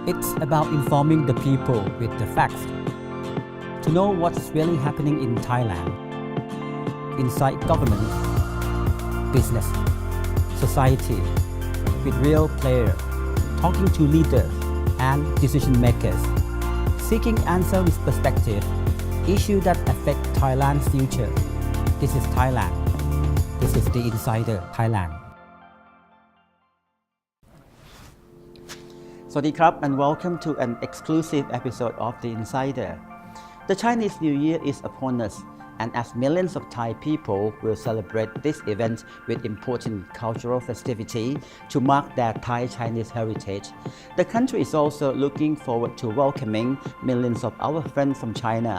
It's about informing the people with the facts to know what's really happening in Thailand, inside government, business, society, with real players, talking to leaders and decision makers, seeking answer with perspective, issues that affect Thailand's future. This is Thailand. This is the Insider Thailand. สวัสดีครับ and welcome to an exclusive episode of The Insider. The Chinese New Year is upon us, and as millions of Thai people will celebrate this event with important cultural festivity to mark their Thai-Chinese heritage, the country is also looking forward to welcoming millions of our friends from China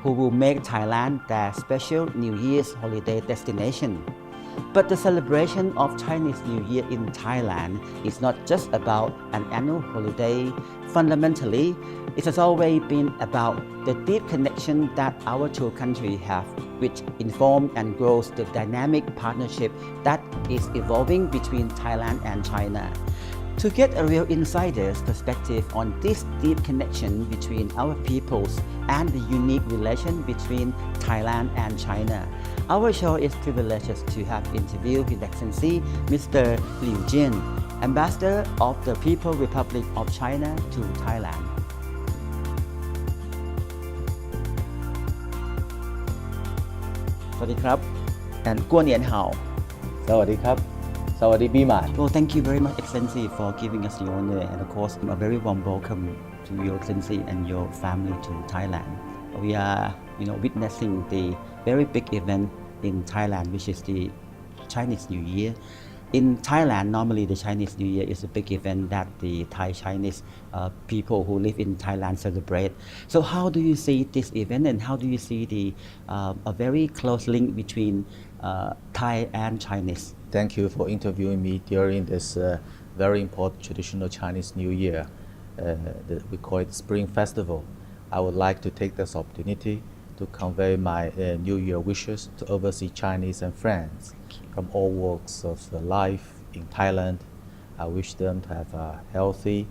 who will make Thailand their special New Year's holiday destination. But the celebration of Chinese New Year in Thailand is not just about an annual holiday. Fundamentally, it has always been about the deep connection that our two countries have, which informs and grows the dynamic partnership that is evolving between Thailand and China. To get a real insider's perspective on this deep connection between our peoples and the unique relation between Thailand and China, our show is privileged to have interviewed His Excellency Mr. Liu Jin, Ambassador of the People's Republic of China to Thailand. สวัสดีครับ and กัวเหนียนเห่า สวัสดีครับ สวัสดีปีใหม่ Well, thank you very much, Excellency, for giving us the honor, and of course, a very warm welcome to Your Excellency and your family to Thailand. We are, witnessing the very big event in Thailand, which is the Chinese New Year. In Thailand, normally the Chinese New Year is a big event that the Thai-Chinese people who live in Thailand celebrate. So how do you see this event, and how do you see a very close link between Thai and Chinese? Thank you for interviewing me during this very important traditional Chinese New Year. We call it Spring Festival. I would like to take this opportunity to convey my New Year wishes to overseas Chinese and friends from all walks of life in Thailand. I wish them to have a healthy,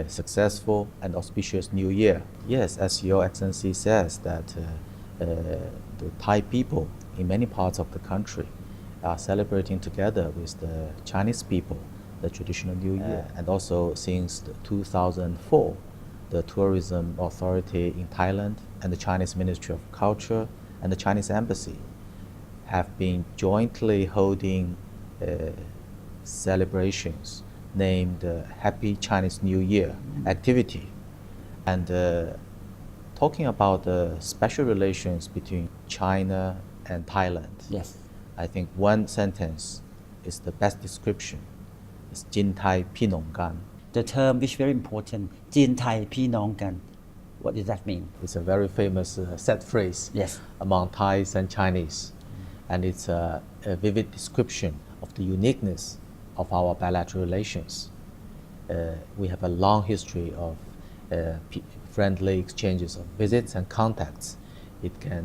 successful and auspicious New Year. Yes, as Your Excellency says, that the Thai people in many parts of the country are celebrating together with the Chinese people the traditional New Year. And also since 2004, the Tourism Authority in Thailand and the Chinese Ministry of Culture and the Chinese Embassy have been jointly holding celebrations named Happy Chinese New Year activity. And talking about the special relations between China and Thailand, Yes. I think one sentence is the best description. It's Jin Thai Pi Nong Gan. The term which is very important, จีนไทยพี่น้องกัน What does that mean? It's a very famous set phrase Yes. among Thais and Chinese. And it's a vivid description of the uniqueness of our bilateral relations. We have a long history of friendly exchanges of visits and contacts. It can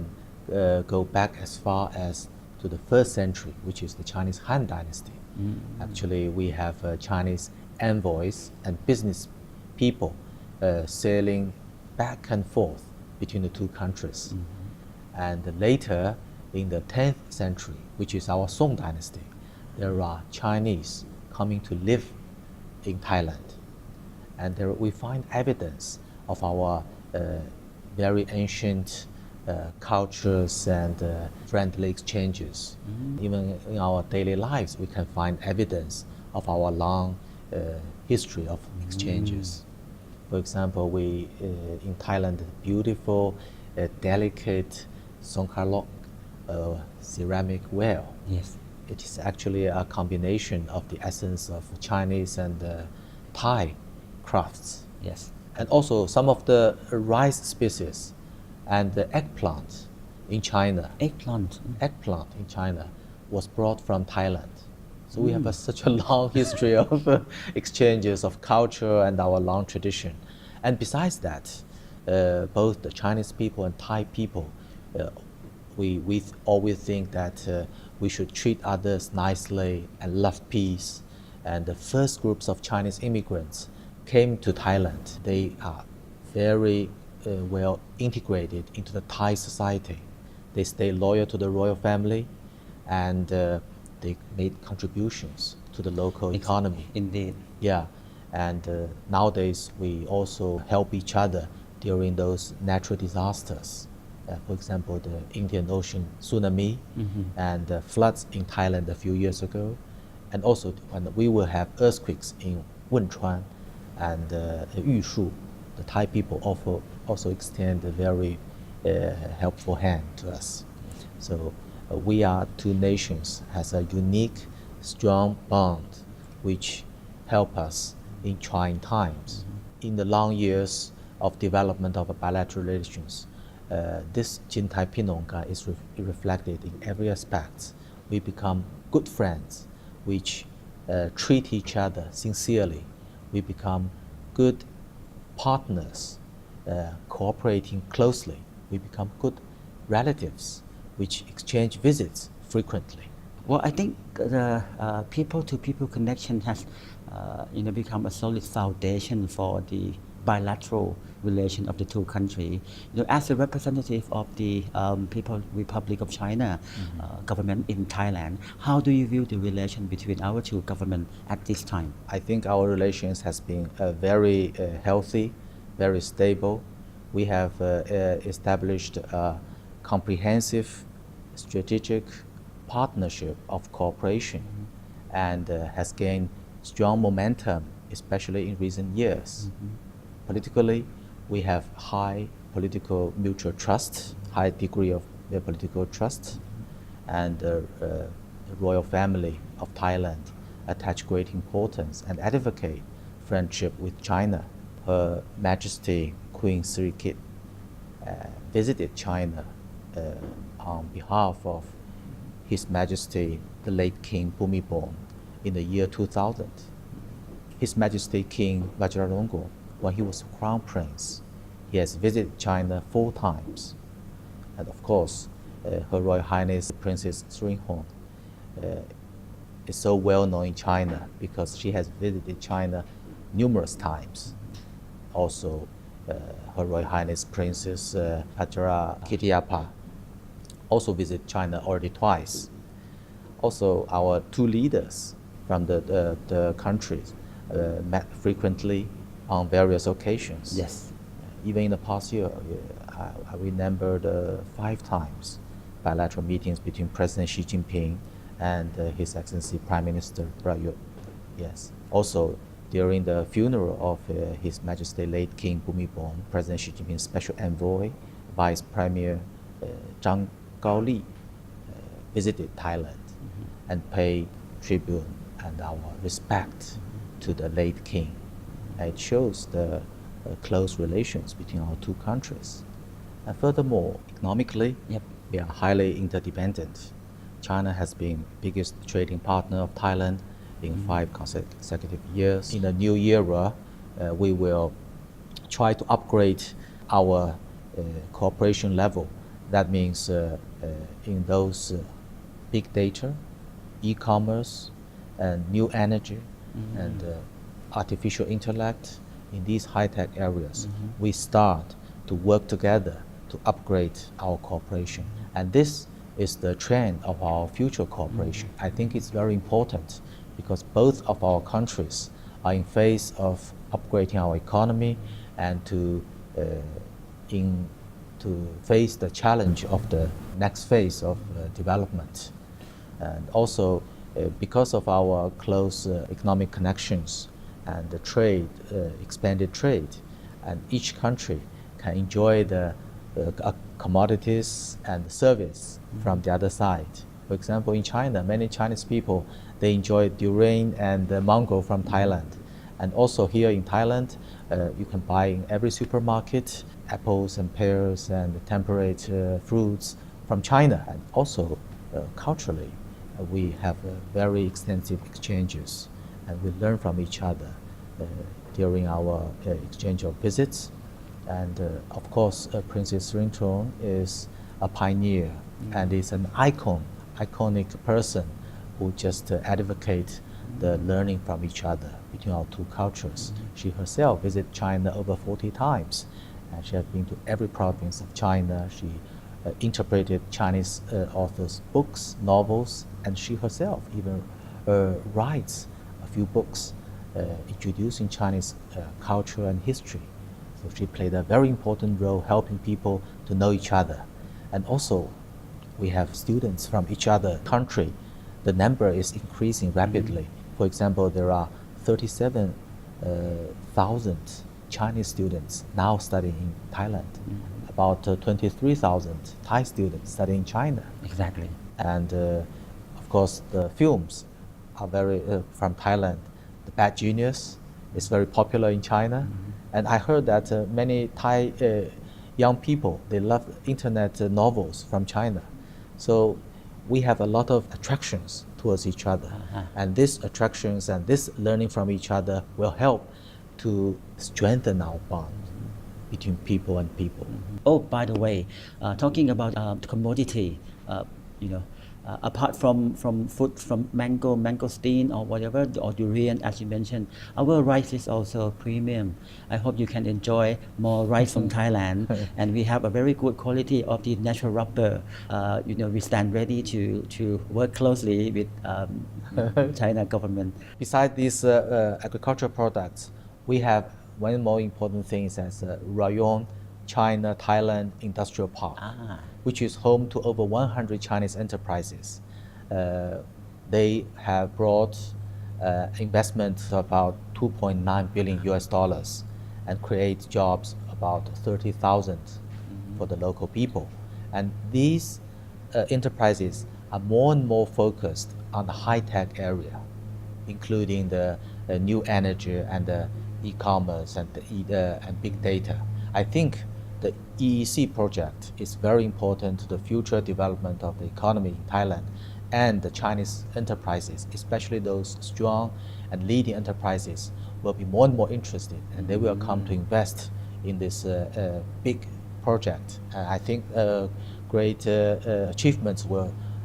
go back as far as to the 1st century, which is the Chinese Han Dynasty. Actually, we have Chinese envoys and business people sailing back and forth between the two countries. And later, in the 10th century, which is our Song Dynasty, there are Chinese coming to live in Thailand. And there we find evidence of our very ancient cultures and friendly exchanges. Even in our daily lives, we can find evidence of our long history of exchanges. For example, we in Thailand, beautiful, delicate Songkhalok ceramic ware. Yes. It is actually a combination of the essence of Chinese and Thai crafts. Yes. And also some of the rice species and the eggplant in China. Eggplant. Eggplant in China was brought from Thailand. So we have such a long history of exchanges of culture and our long tradition. And besides that, both the Chinese people and Thai people, we always think that we should treat others nicely and love peace. And the first groups of Chinese immigrants came to Thailand, they are very well integrated into the Thai society. They stay loyal to the royal family, and they made contributions to the local economy. Indeed. Yeah, and nowadays we also help each other during those natural disasters. For example, the Indian Ocean tsunami and floods in Thailand a few years ago, and also when we will have earthquakes in Wenchuan and Yushu, the Thai people also extend a very helpful hand to us. So we are two nations has a unique, strong bond which help us in trying times. In the long years of development of bilateral relations, this Jin-Thai Pinonga is reflected in every aspect. We become good friends, which treat each other sincerely. We become good partners, cooperating closely. We become good relatives, which exchange visits frequently. Well, I think the people-to-people connection has become a solid foundation for the bilateral relation of the two countries. As a representative of the People's Republic of China government in Thailand, how do you view the relation between our two governments at this time? I think our relations has been very healthy, very stable. We have established a comprehensive strategic partnership of cooperation and has gained strong momentum, especially in recent years. Politically, we have high political mutual trust, high degree of political trust, and the royal family of Thailand attach great importance and advocate friendship with China. Her Majesty Queen Sirikit visited China on behalf of His Majesty the late King Bhumibol in the year 2000. His Majesty King Vajiralongkorn, when he was Crown Prince, he has visited China 4 times. And of course, Her Royal Highness Princess Sringhorn is so well known in China because she has visited China numerous times. Also, Her Royal Highness Princess Pachara Kittiappa also visited China already twice. Also, our 2 leaders from the countries met frequently on various occasions. Yes. Even in the past year, I remembered 5 times bilateral meetings between President Xi Jinping and His Excellency Prime Minister Prayut. Yes. Also, during the funeral of His Majesty late King Bhumibol, President Xi Jinping's special envoy, Vice Premier Zhang Gaoli, visited Thailand and paid tribute and our respect to the late king. It shows the close relations between our 2 countries. And furthermore, economically, we are highly interdependent. China has been biggest trading partner of Thailand in 5 consecutive years. In the new era, we will try to upgrade our cooperation level. That means in those big data, e-commerce, and new energy, and artificial intellect, in these high-tech areas, we start to work together to upgrade our cooperation. And this is the trend of our future cooperation. I think it's very important because both of our countries are in phase of upgrading our economy and to face the challenge of the next phase of development. And also, because of our close economic connections and the trade, expanded trade, and each country can enjoy the commodities and service from the other side. For example, in China, many Chinese people, they enjoy durian and mango from Thailand. And also here in Thailand, you can buy in every supermarket apples and pears and temperate fruits from China. And also culturally, we have very extensive exchanges, and we learn from each other during our exchange of visits. And of course, Princess Ringtone is a pioneer and is an iconic person who just advocate the learning from each other. between our two cultures. She herself visited China over 40 times, and she has been to every province of China. She interpreted Chinese authors' books, novels, and she herself even writes a few books introducing Chinese culture and history. So she played a very important role helping people to know each other. And also, we have students from each other country. The number is increasing rapidly. For example, there are 37,000 Chinese students now studying in Thailand, about 23,000 Thai students studying in China. Exactly. And of course, the films are very from Thailand. The Bad Genius is very popular in China, and I heard that many Thai young people, they love internet novels from China. So we have a lot of attractions towards each other, and these attractions and this learning from each other will help to strengthen our bond between people and people. Oh, by the way, talking about commodity, apart from food, from mangosteen or whatever, or durian, as you mentioned, our rice is also premium. I hope you can enjoy more rice from Thailand, and we have a very good quality of the natural rubber. We stand ready to work closely with China government. Besides these agricultural products, we have one more important thing is as Rayon China Thailand Industrial Park, which is home to over 100 Chinese enterprises. They have brought investment of about 2.9 billion US dollars and create jobs about 30,000 for the local people. And these enterprises are more and more focused on the high-tech area, including the new energy and the e-commerce and big data. I think the EEC project is very important to the future development of the economy in Thailand, and the Chinese enterprises, especially those strong and leading enterprises, will be more and more interested, and they will come to invest in this big project. I think great achievements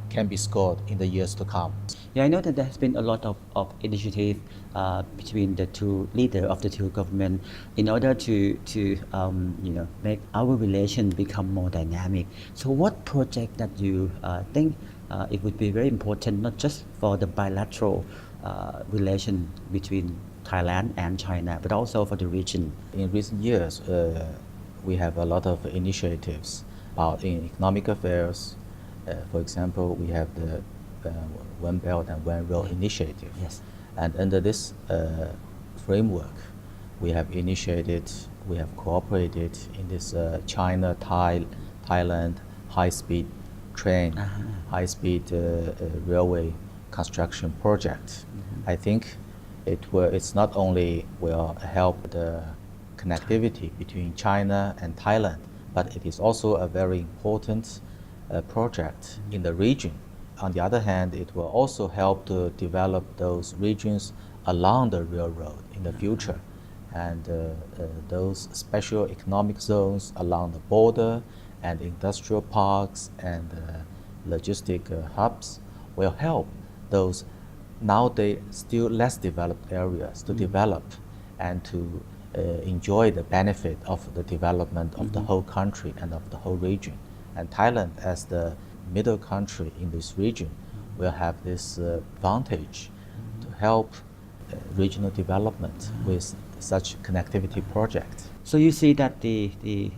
can be scored in the years to come. Yeah, I know that there has been a lot of initiative between the two leaders of the two government in order to make our relation become more dynamic. So, what project that you think it would be very important, not just for the bilateral relation between Thailand and China, but also for the region? In recent years, we have a lot of initiatives in economic affairs. For example, we have the One Belt and One Road initiative. Yes. And under this framework, we have cooperated in this Thailand high-speed train, high-speed railway construction project. I think it's not only will help the connectivity between China and Thailand, but it is also a very important project in the region. On the other hand, it will also help to develop those regions along the railroad in the future. And those special economic zones along the border and industrial parks and logistic hubs will help those nowadays still less developed areas to develop and to enjoy the benefit of the development of the whole country and of the whole region. And Thailand, as the middle country in this region, will have this advantage to help regional development with such connectivity project. So you see that the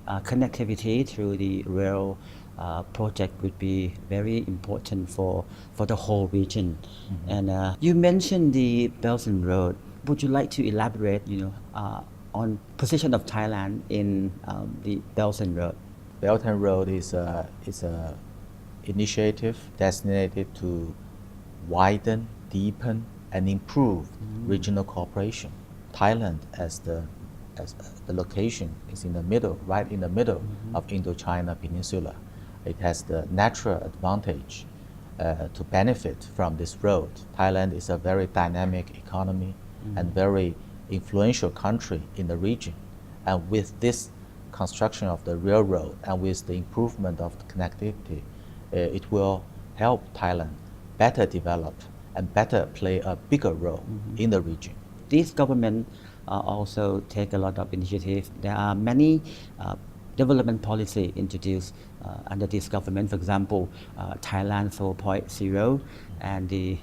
connectivity through the rail project would be very important for the whole region. And you mentioned the Belt and Road. Would you like to elaborate, on position of Thailand in the Belt and Road? Belt and Road is a initiative designated to widen, deepen, and improve regional cooperation. Thailand, as the location, is in the middle, right in the middle of Indochina Peninsula. It has the natural advantage to benefit from this road. Thailand is a very dynamic economy and very influential country in the region. And with this construction of the railroad and with the improvement of the connectivity, it will help Thailand better develop and better play a bigger role in the region. this government also take a lot of initiatives. There are many development policy introduced under this government. For example, Thailand 4.0 and the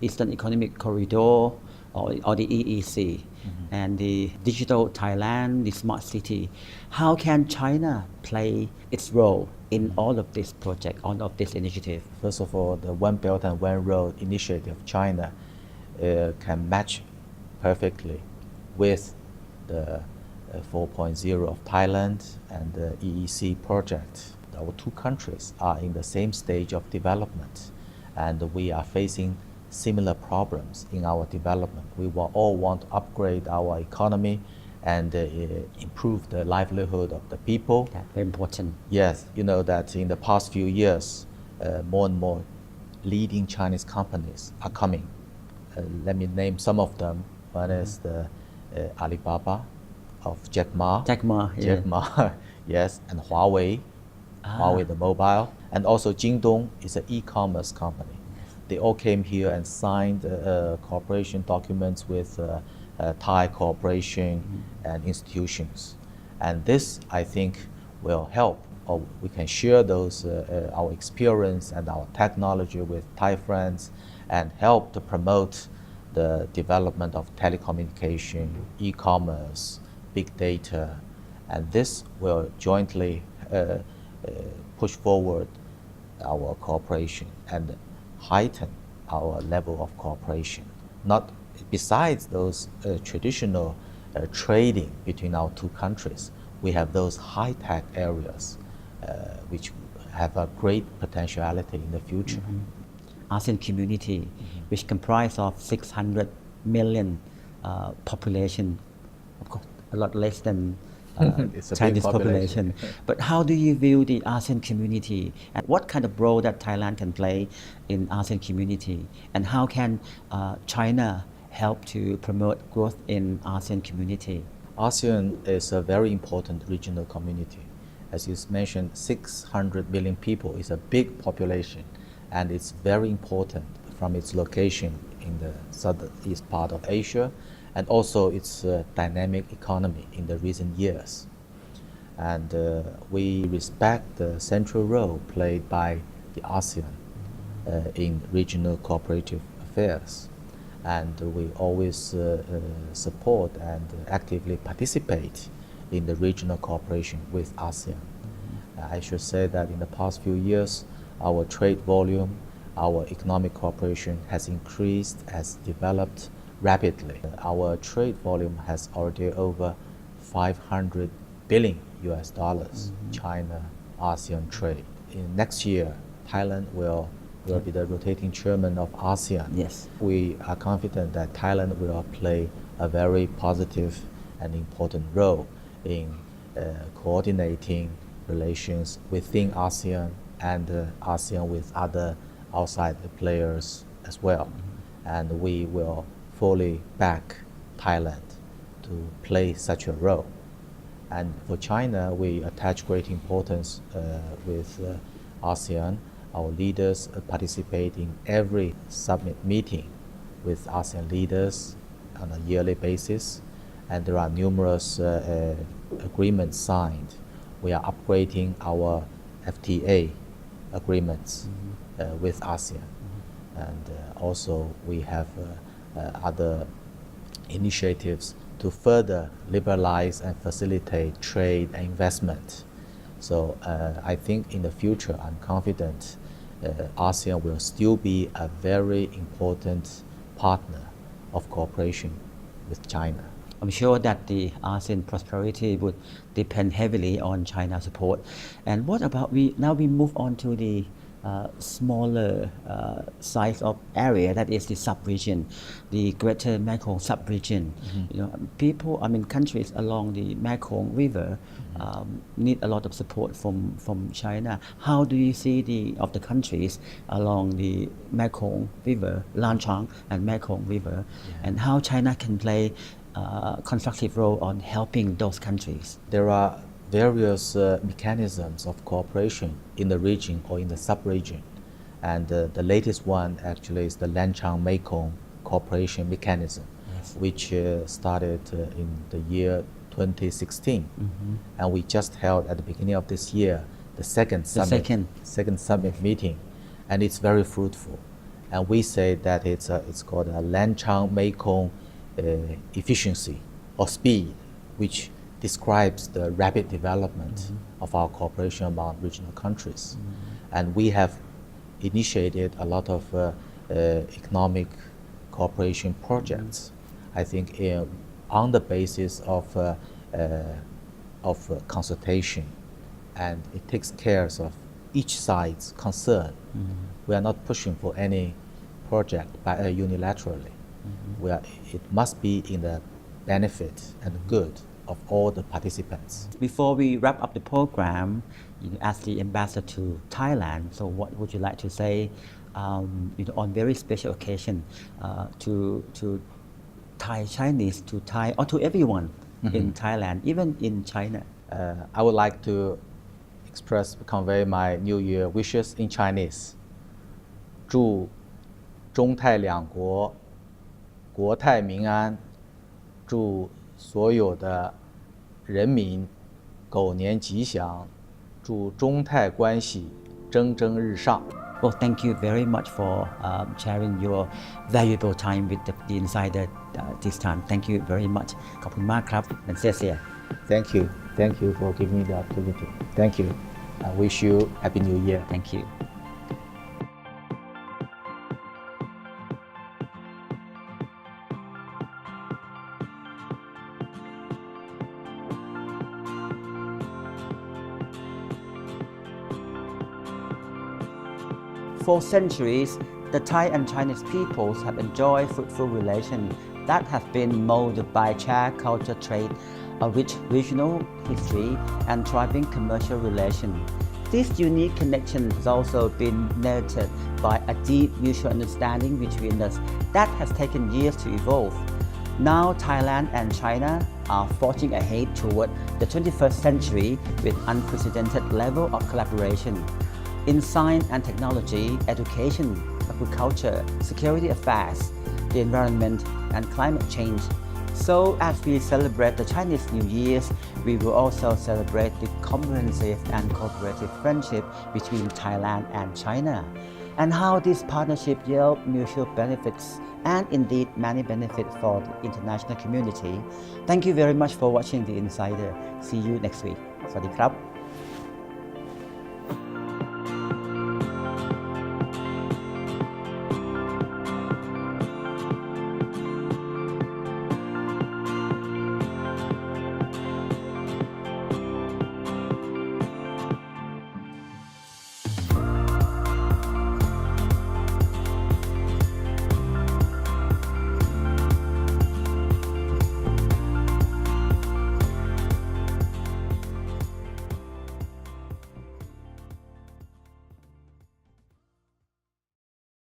Eastern Economic Corridor or the EEC and the Digital Thailand, the Smart City. How can China play its role in all of this project, all of this initiative? First of all, the One Belt and One Road initiative of China can match perfectly with the 4.0 of Thailand and the EEC project. Our two countries are in the same stage of development, and we are facing similar problems in our development. We will all want to upgrade our economy and improve the livelihood of the people. Yeah, very important. Yes, you know that in the past few years, more and more leading Chinese companies are coming. Let me name some of them. One is the Alibaba of Jack Ma. Jack Ma, yeah. Jack Ma, yes, and Huawei, Huawei the mobile, and also Jingdong is an e-commerce company. They all came here and signed cooperation documents with Thai corporation and institutions. And this, I think, will help, or we can share those our experience and our technology with Thai friends and help to promote the development of telecommunication, e-commerce, big data, and this will jointly push forward our cooperation and heighten our level of cooperation. Not besides those traditional trading between our two countries, we have those high-tech areas which have a great potentiality in the future. ASEAN community, which comprise of 600 million population, of course, a lot less than It's a big Chinese population. population. But how do you view the ASEAN community, and what kind of role that Thailand can play in ASEAN community, and how can China help to promote growth in ASEAN community? ASEAN is a very important regional community. As you mentioned, 600 million people is a big population, and it's very important from its location in the southeast part of Asia, and also its dynamic economy in the recent years. And we respect the central role played by the ASEAN in regional cooperative affairs. And we always support and actively participate in the regional cooperation with ASEAN. I should say that in the past few years, our trade volume, our economic cooperation has increased, has developed rapidly. Our trade volume has already over 500 billion US dollars, China ASEAN trade. In next year, Thailand will be the rotating chairman of ASEAN. Yes. We are confident that Thailand will play a very positive and important role in coordinating relations within ASEAN and ASEAN with other outside players as well. And we will fully back Thailand to play such a role. And for China, we attach great importance with ASEAN. Our leaders participate in every summit meeting with ASEAN leaders on a yearly basis, and there are numerous agreements signed. We are upgrading our FTA agreements with ASEAN, and also we have other initiatives to further liberalize and facilitate trade and investment. So I think in the future, I'm confident ASEAN will still be a very important partner of cooperation with China. I'm sure that the ASEAN prosperity would depend heavily on China's support. And what about we move on to the smaller size of area, that is the sub-region, the Greater Mekong sub-region. You know, countries along the Mekong River need a lot of support from China. How do you see the countries along the Mekong River, Lan Chang and Mekong River, and how China can play a constructive role on helping those countries? There are various mechanisms of cooperation in the region or in the sub-region. And the latest one actually is the Lan Chang Mekong Cooperation Mechanism, Yes. which started in the year 2016, and we just held at the beginning of this year the second summit meeting, and it's very fruitful. And we say that it's called a Lanchang Mekong efficiency or speed, which describes the rapid development of our cooperation among regional countries. And we have initiated a lot of economic cooperation projects, I think on the basis of consultation, and it takes care of each side's concern. We are not pushing for any project unilaterally. It must be in the benefit and good of all the participants. Before we wrap up the program, as the ambassador to Thailand, so what would you like to say on very special occasion to Thai Chinese, to Thai, or to everyone in Thailand, even in China? I would like to convey my New Year wishes in Chinese. 祝中泰两国国泰民安，祝所有的人民狗年吉祥，祝中泰关系蒸蒸日上。 Well, thank you very much for sharing your valuable time with the Insider this time. Thank you very much. ขอบคุณมากครับและเสีย Thank you for giving me the opportunity. Thank you. I wish you Happy New Year. Thank you. For centuries, the Thai and Chinese peoples have enjoyed fruitful relations that have been molded by shared culture, trade, a rich regional history, and thriving commercial relations. This unique connection has also been nurtured by a deep mutual understanding between us that has taken years to evolve. Now, Thailand and China are forging ahead toward the 21st century with unprecedented level of collaboration in science and technology, education, agriculture, security affairs, the environment, and climate change. So as we celebrate the Chinese New Year, we will also celebrate the comprehensive and cooperative friendship between Thailand and China, and how this partnership yields mutual benefits and indeed many benefits for the international community. Thank you very much for watching The Insider. See you next week. สวัสดีครับ